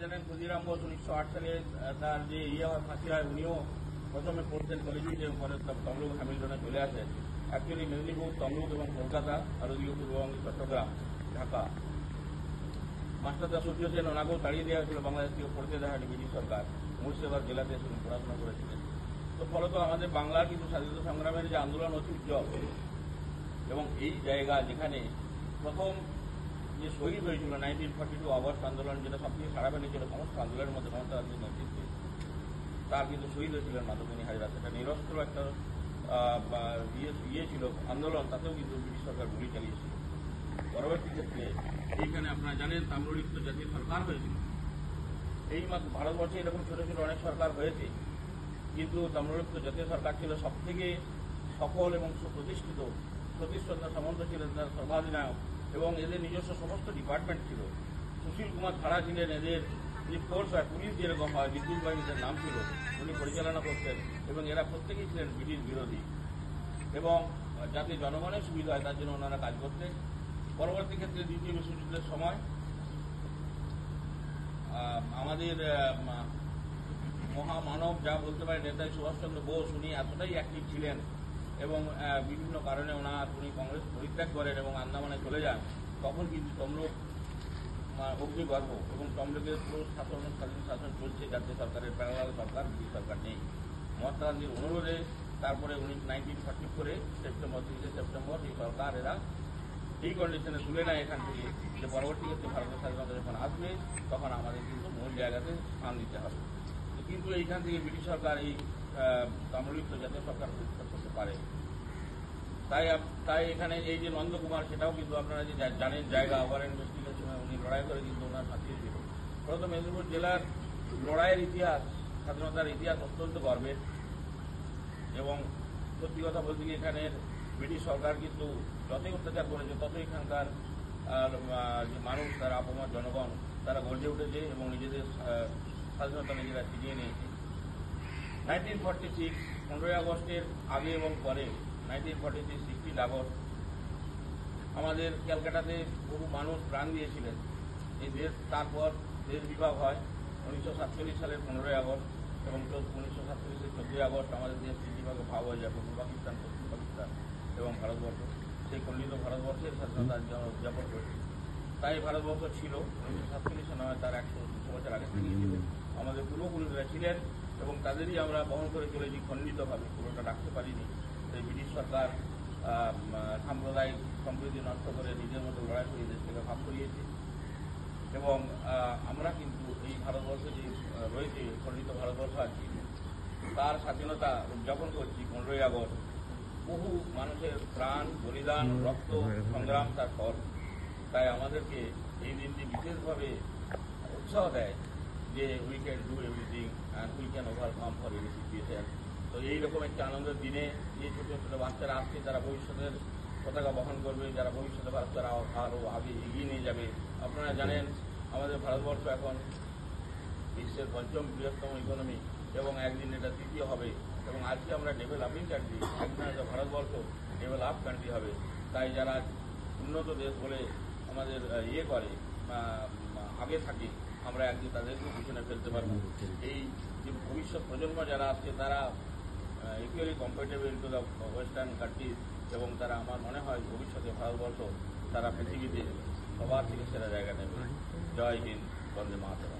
জানেন ক্ষুদিরাম বোস 1908 সালে তার যে ফাঁসি হয়, উনিও প্রথমে পড়তেন কলেজে, পরে তমলুক হ্যামিল্টনে চলে আসেন। অ্যাকচুয়ালি মেদিনীপুর, তমলুক এবং কলকাতা আর ওদিকে পূর্ববঙ্গ, চট্টগ্রাম, ঢাকা, মাস্টারদা সূর্য সেন ওনাকেও তাড়িয়ে দেওয়া হয়েছিল, বাংলাদেশ থেকে পড়তে দেওয়া হয়নি ব্রিটিশ সরকার। মুর্শিদাবাদ জেলাতে পড়াশোনা করেছিলেন। তো ফলত আমাদের বাংলার কিন্তু স্বাধীনতা সংগ্রামের যে আন্দোলন অতি উজ্জ্বল, এবং এই জায়গা যেখানে প্রথম যে শহীদ হয়েছিল 1942 আগস্ট আন্দোলন, যেটা সবথেকে সারা ফেলেছিল সমস্ত আন্দোলনের মধ্যে মমতা গান্ধীর নেতৃত্বে, তার কিন্তু শহীদ হয়েছিলেন মাধবমণি হাজরা। সেটা নিরস্ত্র একটা ছিল আন্দোলন, তাতেও কিন্তু ব্রিটিশ সরকার গুলি চালিয়েছিল। পরবর্তী ক্ষেত্রে এইখানে আপনারা জানেন তাম্রলিপ্ত জাতীয় সরকার হয়েছিল। এই মাত্র ভারতবর্ষে এরকম ছোট ছোট অনেক সরকার হয়েছে, কিন্তু তাম্রলিপ্ত জাতীয় সরকার ছিল সবথেকে সফল এবং সুপ্রতিষ্ঠিত। সতীশ চন্দ্র সামন্ত ছিলেন তার সর্বাধিনায়ক, এবং এদের নিজস্ব সমস্ত ডিপার্টমেন্ট ছিল। সুশীল কুমার খাড়া ছিলেন এদের যে ফোর্স হয়, পুলিশ যেরকম হয়, বিদ্যুৎ বাহিনীর নাম ছিল, উনি পরিচালনা করতেন, এবং এরা প্রত্যেকেই ছিলেন ব্রিটিশ বিরোধী, এবং যাতে জনগণের সুবিধা হয় তার জন্য ওনারা কাজ করতেন। পরবর্তী ক্ষেত্রে দ্বিতীয় বিশ্বযুদ্ধের সময় আমাদের মহামানব যা বলতে পারে নেতাজি সুভাষচন্দ্র বোস, উনি এতটাই অ্যাক্টিভ ছিলেন, এবং বিভিন্ন কারণে উনি কংগ্রেস পরিত্যাগ করেন এবং আন্দামানে চলে যান। তখন কিন্তু তমলুক অগ্নিগর্ভ, এবং তমলুকের পুরো স্বাধীন শাসন চলছে, জাতীয় সরকারের প্যারালাল সরকার, ব্রিটিশ সরকার নেই। মহাত্মা গান্ধীর অনুরোধে তারপরে 1944 সেপ্টেম্বর, 30 সেপ্টেম্বর এই সরকার এরা এই কন্ডিশনে তুলে নেয় এখান থেকে, যে পরবর্তী ক্ষেত্রে ভারতের স্বাধীনতা যখন আসবে তখন আমাদের কিন্তু মূল জায়গাতে স্থান দিতে হবে। কিন্তু এইখান থেকে ব্রিটিশ সরকার এই তাম্রলিপ্ত জাতীয় সরকার প্রতিষ্ঠা করতে পারে। তাই এখানে এই যে নন্দকুমার, সেটাও কিন্তু আপনারা যে জানেন জায়গা ওভার ইনভেস্টিগেশনে উনি লড়াই করে কিন্তু ওনার ফাঁসি হয়েছিল। ফলত মেদিনীপুর জেলার লড়াইয়ের ইতিহাস, স্বাধীনতার ইতিহাস অত্যন্ত গর্বের, এবং সত্যি কথা বলতে গিয়ে এখানের ব্রিটিশ সরকার কিন্তু যতই অত্যাচার করেছে ততই এখানকার যে মানুষ, তারা আপামর জনগণ, তারা গর্জে উঠেছে এবং নিজেদের স্বাধীনতা নিজেরা ছিনিয়ে নিয়েছে। 1946 15ই আগস্টের আগে এবং পরে 1946 16 আগস্ট আমাদের ক্যালকাটাতে বহু মানুষ প্রাণ দিয়েছিলেন। এই দেশ, তারপর দেশ বিভাগ হয় 1947 সালের 15ই আগস্ট, এবং 1947 14ই আগস্ট আমাদের দেশ তিন বিভাগে ভাগ হয়ে যায়, পূর্ব পাকিস্তান, পশ্চিম পাকিস্তান এবং ভারতবর্ষ। সেই খণ্ডিত ভারতবর্ষের স্বাধীনতা উদযাপন করেছে। তাই ভারতবর্ষ ছিল 1947 নয়, তার 100 বছর আগে থেকে ছিল। আমাদের পূর্বপুরুষরা ছিলেন, এবং তাদেরই আমরা বহন করে চলেছি খণ্ডিতভাবে, পুরোটা রাখতে পারিনি। তাই ব্রিটিশ সরকার সাম্প্রদায়িক সম্প্রীতি নষ্ট করে নিজের মতো লড়াই করে দেশটাকে ভাগ করিয়েছে, এবং আমরা কিন্তু এই ভারতবর্ষে যে রয়েছে খণ্ডিত ভারতবর্ষ আছে, তার স্বাধীনতা উদযাপন করছি 15ই আগস্ট। বহু মানুষের প্রাণ, বলিদান, রক্ত, সংগ্রাম তার ফল। তাই আমাদেরকে এই দিনটি বিশেষভাবে উৎসাহ দেয় যে we can do everything and we can overcome for any situation. তো এইরকম একটি আনন্দের দিনে যে ছোটো ছোটো বাচ্চারা আসছে, তারা ভবিষ্যতের পতাকা বহন করবে, যারা ভবিষ্যতে ভারত তারা আরও আগে এগিয়ে নিয়ে যাবে। আপনারা জানেন আমাদের ভারতবর্ষ এখন বিশ্বের 5ম বৃহত্তম ইকোনমি, এবং একদিন এটা 3য় হবে, এবং আজকে আমরা ডেভেলপিং কান্ট্রি, একদিন হয়তো ভারতবর্ষ ডেভেলপ কান্ট্রি হবে। তাই যারা উন্নত দেশ বলে আমাদের করে আগে থাকে, আমরা একদিন তাদেরকেও পিছনে ফেলতে পারবো। এই যে ভবিষ্যৎ প্রজন্ম যারা আসছে, তারা equally comparable to the western countries, এবং তারা আমার মনে হয় ভবিষ্যতে ভারতবর্ষ তারা পৃথিবীতে সবার থেকে সেরা জায়গা নেবে। জয় হিন্দ, বন্দে মাতরম।